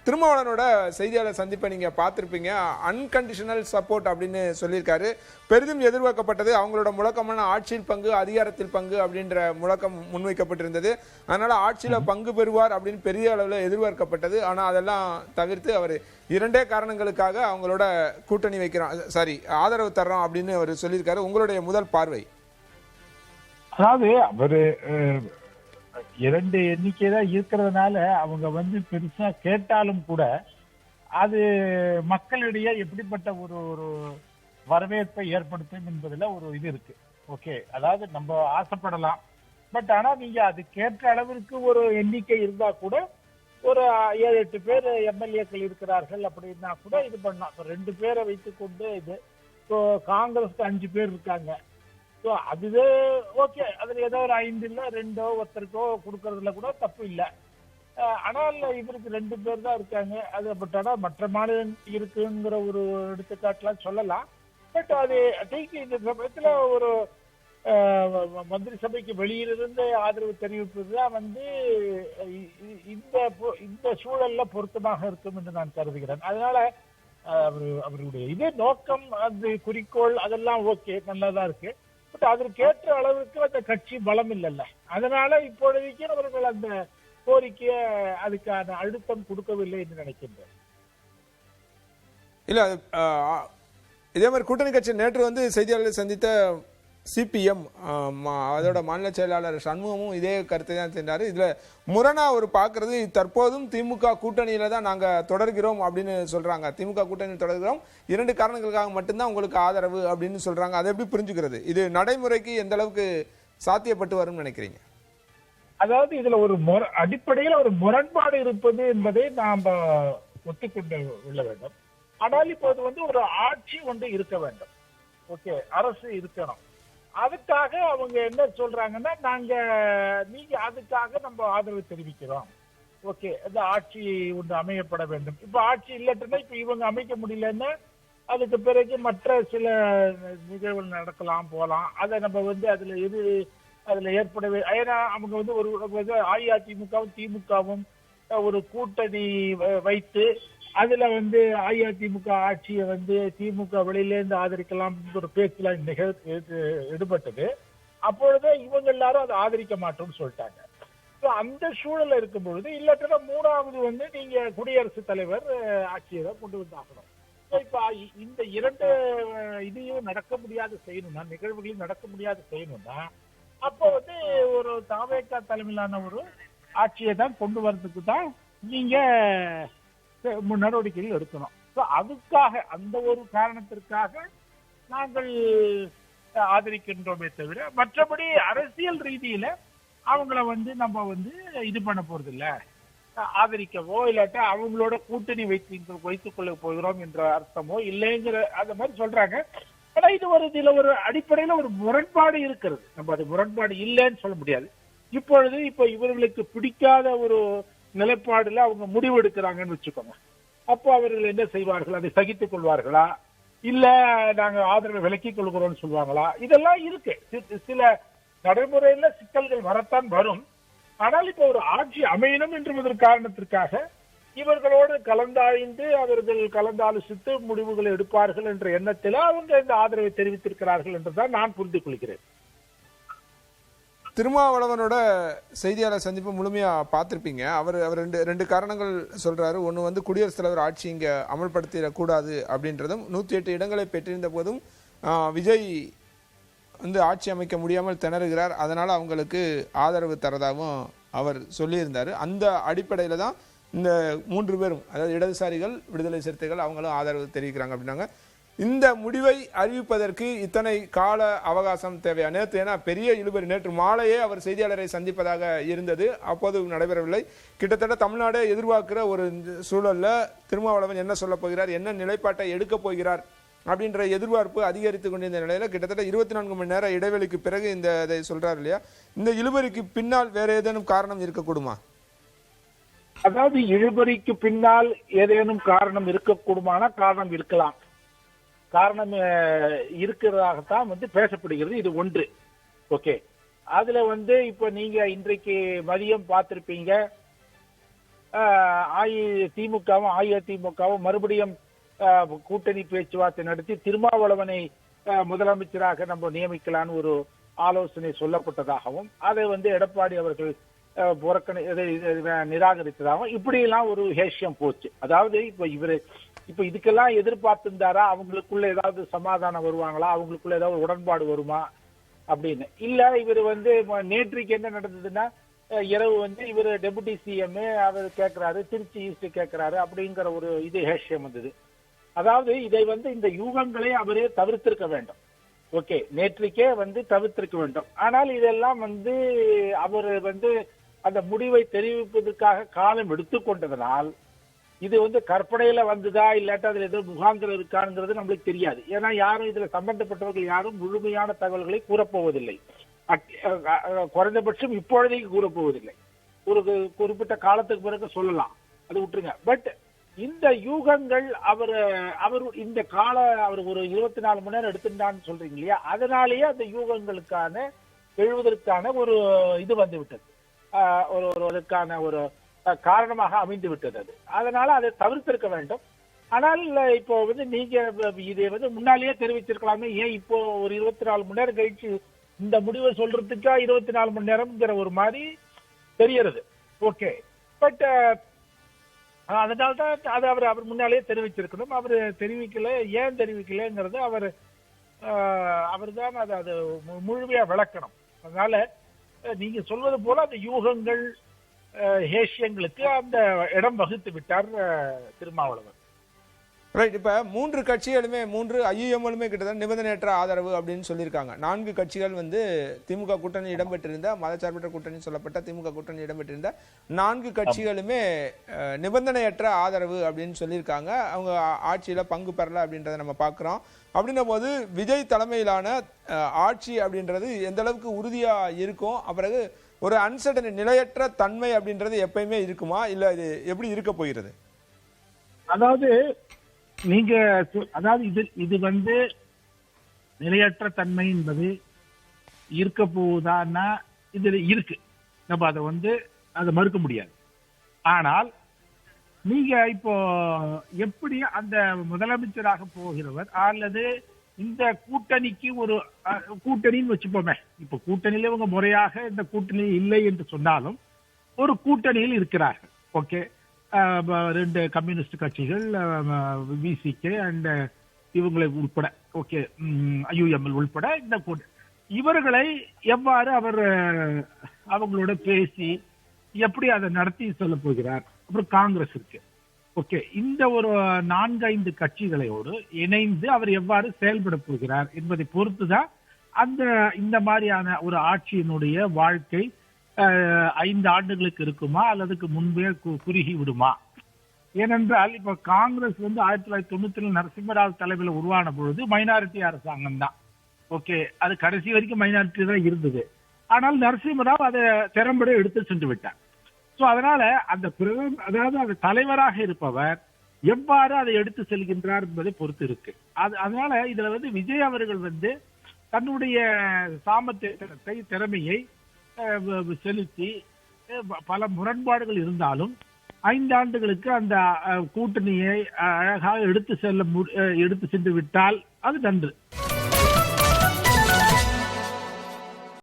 திருமாவளவனோட செய்தியாளர் சந்திப்பை நீங்க பார்த்திருப்பீங்க. அன்கண்டிஷனல் சப்போர்ட் அப்படின்னு சொல்லியிருக்காரு. பெரிதும் எதிர்பார்க்கப்பட்டது அவங்களோட முழக்கமான ஆட்சியில் பங்கு, அதிகாரத்தில் பங்கு அப்படின்ற முழக்கம் முன்வைக்கப்பட்டிருந்தது. அதனால ஆட்சியில பங்கு பெறுவார் அப்படின்னு பெரிய அளவில் எதிர்பார்க்கப்பட்டது. ஆனா அதெல்லாம் தவிர்த்து அவர் இரண்டே காரணங்களுக்காக அவங்களோட கூட்டணி வைக்கிறோம், ஆதரவு தர்றோம் அப்படின்னு அவர் சொல்லியிருக்காரு. உங்களுடைய முதல் பார்வை? அதாவது அவரு 2 எண்ணிக்கை தான் இருக்கிறதுனால அவங்க பெருசா கேட்டாலும் கூட அது மக்களிடையே எப்படிப்பட்ட ஒரு ஒரு வரவேற்பை ஏற்படுத்தும் என்பதுல ஒரு இது இருக்கு. ஓகே, அதாவது நம்ம ஆசைப்படலாம், பட் ஆனா நீங்க அது கேட்ட அளவிற்கு ஒரு எண்ணிக்கை இருந்தா கூட ஒரு 7-8 பேர் எம்எல்ஏக்கள் இருக்கிறார்கள் அப்படின்னா கூட இது பண்ணலாம். 2 பேரை வைத்துக் கொண்டு இது காங்கிரஸ்க்கு 5 பேர் இருக்காங்க. அதுவே ஓகே, அதுல ஏதோ ஒரு 5 இல்ல 2 ஒருத்தருக்கோ கொடுக்கறதுல கூட தப்பு இல்லை. ஆனால் இவருக்கு 2 பேர் தான் இருக்காங்க. அது பட் ஆனா மற்ற மாநிலம் இருக்குங்கிற ஒரு எடுத்துக்காட்டுலாம் சொல்லலாம். பட் அது இந்த சமயத்துல ஒரு மந்திரி சபைக்கு வெளியிலிருந்து ஆதரவு தெரிவிப்பதுதான் இந்த சூழல்ல பொருத்தமாக இருக்கும் என்று நான் கருதுகிறேன். அதனால அவருடைய இதே நோக்கம், அது குறிக்கோள், அதெல்லாம் ஓகே, நல்லதா இருக்கு. பட் அதற்கேற்ற அளவுக்கு அந்த கட்சி பலம் இல்லைல்ல. அதனால இப்பொழுதைக்கு அவர்கள் அந்த கோரிக்கைய அதுக்கான அழுத்தம் கொடுக்கவில்லை என்று நினைக்கின்றேன். இல்ல, இதே மாதிரி கூட்டணி கட்சி நேற்று செய்தியாளர்களை சந்தித்த சிபிஎம் அதோட மாநில செயலாளர் சண்முகமும் இதே கருத்தை தான் சென்றாரு. இதுல முரணா ஒரு பாக்குறது, தற்போதும் திமுக கூட்டணியில தான் நாங்க தொடர்கிறோம் அப்படின்னு சொல்றாங்க. திமுக கூட்டணியில் தொடர்கிறோம், 2 காரணங்களுக்காக மட்டும்தான் உங்களுக்கு ஆதரவு அப்படின்னு சொல்றாங்க. அதை எப்படி புரிஞ்சுக்கிறது? இது நடைமுறைக்கு எந்த அளவுக்கு சாத்தியப்பட்டு வரும் நினைக்கிறீங்க? அதாவது இதுல ஒரு அடிப்படையில் ஒரு முரண்பாடு இருப்பது என்பதை நாம் ஒத்துக்கொண்டு கொள்ள வேண்டும். ஆனால் இப்போது ஒரு ஆட்சி இருக்க வேண்டும். ஓகே, அரசு இருக்கணும். அதுக்காக அவங்க என்ன சொல்றாங்கன்னா, நீங்க அதுக்காக நம்ம ஆதரவு தெரிவிக்கிறோம். ஓகே, அந்த ஆட்சி அமையப்பட வேண்டும். இப்ப ஆட்சி இல்லட்டுன்னா இப்ப இவங்க அமைக்க முடியலன்னா அதுக்கு பிறகு மற்ற சில நிகழ்வுகள் நடக்கலாம், போலாம். அதை நம்ம அதுல ஏற்படவே, ஏன்னா அவங்க ஒரு அஇஅதிமுகவும் திமுகவும் ஒரு கூட்டணி வைத்து அதுல அஇஅதிமுக ஆட்சியை திமுக வெளியிலேருந்து ஆதரிக்கலாம் ஒரு பேச்சுலாம் ஈடுபட்டது. அப்பொழுது இவங்க எல்லாரும் அதை ஆதரிக்க மாட்டோம்னு சொல்லிட்டாங்க. அந்த சூழல்ல இருக்கும் பொழுது இல்லாட்டா 3வது நீங்க குடியரசுத் தலைவர் ஆட்சியை தான் கொண்டு வந்தாகணும். இப்ப இந்த 2 இதையும் நடக்க முடியாது செய்யணும்னா, நிகழ்வுகளையும் நடக்க முடியாது செய்யணும்னா, அப்ப ஒரு தாவேகா தலைமையிலான ஒரு ஆட்சியை தான் கொண்டு வர்றதுக்கு தான் நீங்க நடவடிக்கைகள் எடுக்கணும். அதுக்காக, அந்த ஒரு காரணத்திற்காக நாங்கள் ஆதரிக்கின்றோமே தவிர, மற்றபடி அரசியல் ரீதியில அவங்கள நம்ம இது பண்ண போறது இல்ல, ஆதரிக்கவோ இல்லாட்டா அவங்களோட கூட்டணி வைத்துக் கொள்ள போகிறோம் என்ற அர்த்தமோ இல்லைங்கிற அந்த மாதிரி சொல்றாங்க. ஆனா இதுல ஒரு அடிப்படையில ஒரு முரண்பாடு இருக்கிறது. நம்ம அது முரண்பாடு இல்லைன்னு சொல்ல முடியாது. இப்ப இவர்களுக்கு பிடிக்காத ஒரு நிலைப்பாடுல அவங்க முடிவு எடுக்கிறாங்கன்னு வச்சுக்கோங்க. அப்போ அவர்கள் என்ன செய்வார்கள்? அதை சகித்துக் கொள்வார்களா, இல்ல நாங்க ஆதரவை விலக்கிக் கொள்கிறோம்னு சொல்லுவாங்களா? இதெல்லாம் இருக்கு. சில நடைமுறையில சிக்கல்கள் வரத்தான் வரும். ஆனால் இப்ப ஒரு ஆட்சி அமையணும் என்ற காரணத்திற்காக இவர்களோடு கலந்தாய்ந்து அவர்கள் கலந்தாலோசித்து முடிவுகளை எடுப்பார்கள் என்ற எண்ணத்தில் அவங்க இந்த ஆதரவை தெரிவித்திருக்கிறார்கள் என்றுதான் நான் புரிந்து கொள்கிறேன். திருமாவளவனோட செய்தியாளர் சந்திப்பு முழுமையா பார்த்திருப்பீங்க. அவர் ரெண்டு காரணங்கள் சொல்றாரு. ஒன்று குடியரசுத் தலைவர் ஆட்சி இங்க அமல்படுத்திடக்கூடாது அப்படின்றதும், 108 இடங்களை பெற்றிருந்த போதும் விஜய் ஆட்சி அமைக்க முடியாமல் திணறுகிறார், அதனால அவங்களுக்கு ஆதரவு தரதாகவும் அவர் சொல்லியிருந்தாரு. அந்த அடிப்படையில தான் இந்த 3 பேரும், அதாவது இடதுசாரிகள், விடுதலை சிறுத்தைகள், அவங்களும் ஆதரவு தெரிவிக்கிறாங்க அப்படின்னாங்க. இந்த முடிவை அறிவிப்பதற்கு இத்தனை கால அவகாசம் தேவையா? நேற்று ஏன்னா பெரிய இழுபறி, நேற்று மாலையே அவர் செய்தியாளரை சந்திப்பதாக இருந்தது, அப்போது நடைபெறவில்லை. கிட்டத்தட்ட தமிழ்நாடே எதிர்பார்க்கிற ஒரு சூழல்ல திருமாவளவன் என்ன சொல்ல போகிறார், என்ன நிலைப்பாட்டை எடுக்க போகிறார் அப்படின்ற எதிர்பார்ப்பு அதிகரித்து கொண்டிருந்த நிலையில கிட்டத்தட்ட 24 மணி நேர இடைவெளிக்கு பிறகு இதை சொல்றாரு இல்லையா? இந்த இழுபறிக்கு பின்னால் வேற ஏதேனும் காரணம் இருக்கக்கூடுமா? அதாவது இழுபறிக்கு பின்னால் ஏதேனும் காரணம் இருக்கக்கூடுமான காரணம் இருக்கலாம். காரணம் இருக்கிறதாகத்தான் பேசப்படுகிறது. இது ஒன்று. ஓகே, அதுல இப்ப நீங்க இன்றைக்கு மதியம் பார்த்திருப்பீங்க, திமுகவும் அஇஅதிமுகவும் மறுபடியும் கூட்டணி பேச்சுவார்த்தை நடத்தி திருமாவளவனை முதலமைச்சராக நம்ம நியமிக்கலான்னு ஒரு ஆலோசனை சொல்லப்பட்டதாகவும் அதை எடப்பாடி அவர்கள் நிராகரித்ததாகவும் இப்படி எல்லாம் ஒரு ஹேஷ்யம் போச்சு. அதாவது இப்ப இதுக்கெல்லாம் எதிர்பார்த்திருந்தாரா, அவங்களுக்குள்ள ஏதாவது சமாதானம் வருவாங்களா, அவங்களுக்குள்ள ஏதாவது உடன்பாடு வருமா அப்படின்னு. இல்ல இவர் நேற்றைக்கு என்ன நடந்ததுன்னா, இரவு இவர் டெபுட்டி சிஎம் அவர் கேட்கிறாரு, திருச்சி ஈஸ்ட் கேட்கிறாரு அப்படிங்கிற ஒரு ஹேஷ்யம் வந்தது. அதாவது இதை இந்த யூகங்களை அவரே தவிர்த்திருக்க வேண்டும். ஓகே, நேற்றைக்கே தவிர்த்திருக்க வேண்டும். ஆனால் இதெல்லாம் அவர் அந்த முடிவை தெரிவிப்பதற்காக காலம் எடுத்துக்கொண்டதனால் இது கற்பனையில வந்ததா இல்லாட்டா அதுல ஏதோ முகாந்திரம் இருக்காங்கிறது நம்மளுக்கு தெரியாது. ஏன்னா யாரும் இதுல சம்பந்தப்பட்டவர்கள் யாரும் முழுமையான தகவல்களை கூறப்போவதில்லை. குறைந்தபட்சம் இப்பொழுதைக்கு கூறப்போவதில்லை. ஒரு குறிப்பிட்ட காலத்துக்கு பிறகு சொல்லலாம், அது விட்டுருங்க. பட் இந்த யூகங்கள் அவர் இந்த அவர் ஒரு 24 மணி நேரம் எடுத்துட்டான்னு சொல்றீங்க இல்லையா, அதனாலேயே அந்த யூகங்களுக்கான எழுவதற்கான ஒரு வந்து விட்டது, அதற்கான ஒரு காரணமாக அமைந்து விட்டது. அது அதனால அதை தவிர்த்திருக்க வேண்டும். ஆனால் இப்போ நீங்க இதை முன்னாலேயே தெரிவிச்சிருக்கலாமே, ஏன் இப்போ ஒரு 24 மணி நேரம் கழிச்சு இந்த முடிவை சொல்றதுக்கா 24 மணி நேரம்ங்கிற ஒரு மாதிரி தெரியறது. ஓகே, பட் அதனால்தான் அதை அவர் முன்னாலேயே தெரிவிச்சிருக்கணும். அவர் தெரிவிக்கல. ஏன் தெரிவிக்கலங்கிறது அவர் தான் அது முழுமையா விளக்கணும். அதனால நீங்க சொல்வது போல அந்த யூகங்கள் ஹேஷ்யங்களுக்கு அந்த இடம் வகுத்து விட்டார் திருமாவளவன். ரைட். இப்ப 3 கட்சிகளுமே ஐயுஎம்எலுமே கிட்டத்தட்ட நிபந்தனையற்ற ஆதரவு அப்படின்னு சொல்லியிருக்காங்க. 4 கட்சிகள் திமுக கூட்டணி இடம்பெற்றிருந்த மதச்சார்பற்ற கூட்டணி சொல்லப்பட்ட திமுக கூட்டணி இடம்பெற்றிருந்த 4 கட்சிகளுமே நிபந்தனையற்ற ஆதரவு அப்படின்னு சொல்லியிருக்காங்க. அவங்க ஆட்சியில பங்கு பெறல அப்படின்றத நம்ம பார்க்கிறோம். அப்படின்ன போது விஜய் தலைமையிலான ஆட்சி அப்படின்றது எந்த அளவுக்கு உறுதியா இருக்கும், பிறகு ஒரு அன்சர்டன் நிலையற்ற தன்மை அப்படின்றது எப்பயுமே இருக்குமா, இல்ல இது எப்படி இருக்க போகிறது? அதாவது நீங்க இது நிலையற்ற தன்மை என்பது இருக்க போகுதான்னா இதுல இருக்கு, நம்ம அதை மறுக்க முடியாது. ஆனால் நீங்க இப்போ எப்படி அந்த முதலமைச்சராக போகிறவர் அல்லது இந்த கூட்டணிக்கு ஒரு கூட்டணின்னு வச்சுப்போமே, இப்ப கூட்டணியில இவங்க முறையாக இந்த கூட்டணி இல்லை என்று சொன்னாலும் ஒரு கூட்டணியில் இருக்கிறார்கள். ஓகே, 2 கம்யூனிஸ்ட் கட்சிகள், விசிகே அண்ட் இவங்களை உள்பட, ஓகே ஐயுஎம்எல் உள்பட இந்த இவர்களை எவ்வாறு அவர் அவங்களோட பேசி எப்படி அதை நடத்தி சொல்ல போகிறார். அப்புறம் காங்கிரஸ் இருக்கு. ஓகே, இந்த ஒரு 4-5 கட்சிகளோடு இணைந்து அவர் எவ்வாறு செயல்பட போகிறார் என்பதை பொறுத்துதான் இந்த மாதிரியான ஒரு ஆட்சியினுடைய வாழ்க்கை 5 ஆண்டுகளுக்கு இருக்குமா அல்லதுக்கு முன்பே குறுகி விடுமா. ஏனென்றால் இப்ப காங்கிரஸ் 1990 நரசிம்மராவ் தலைமையில் உருவான பொழுது மைனாரிட்டி அரசாங்கம் தான். ஓகே, அது கடைசி வரைக்கும் மைனாரிட்டி தான் இருந்தது. ஆனால் நரசிம்மராவ் அதை திறம்பட எடுத்து சென்று விட்டார். சோ அதனால அந்த அந்த தலைவராக இருப்பவர் எவ்வாறு அதை எடுத்து செல்கின்றார் என்பதை பொறுத்து இருக்கு. அதனால இதுல விஜய் அவர்கள் தன்னுடைய சாமர்த்தியத்தை திறமையை செலுத்தி பல முரண்பாடுகள் இருந்தாலும் 5 ஆண்டுகளுக்கு அந்த கூட்டணியை அழகாக எடுத்து சென்று விட்டால் அது நன்று.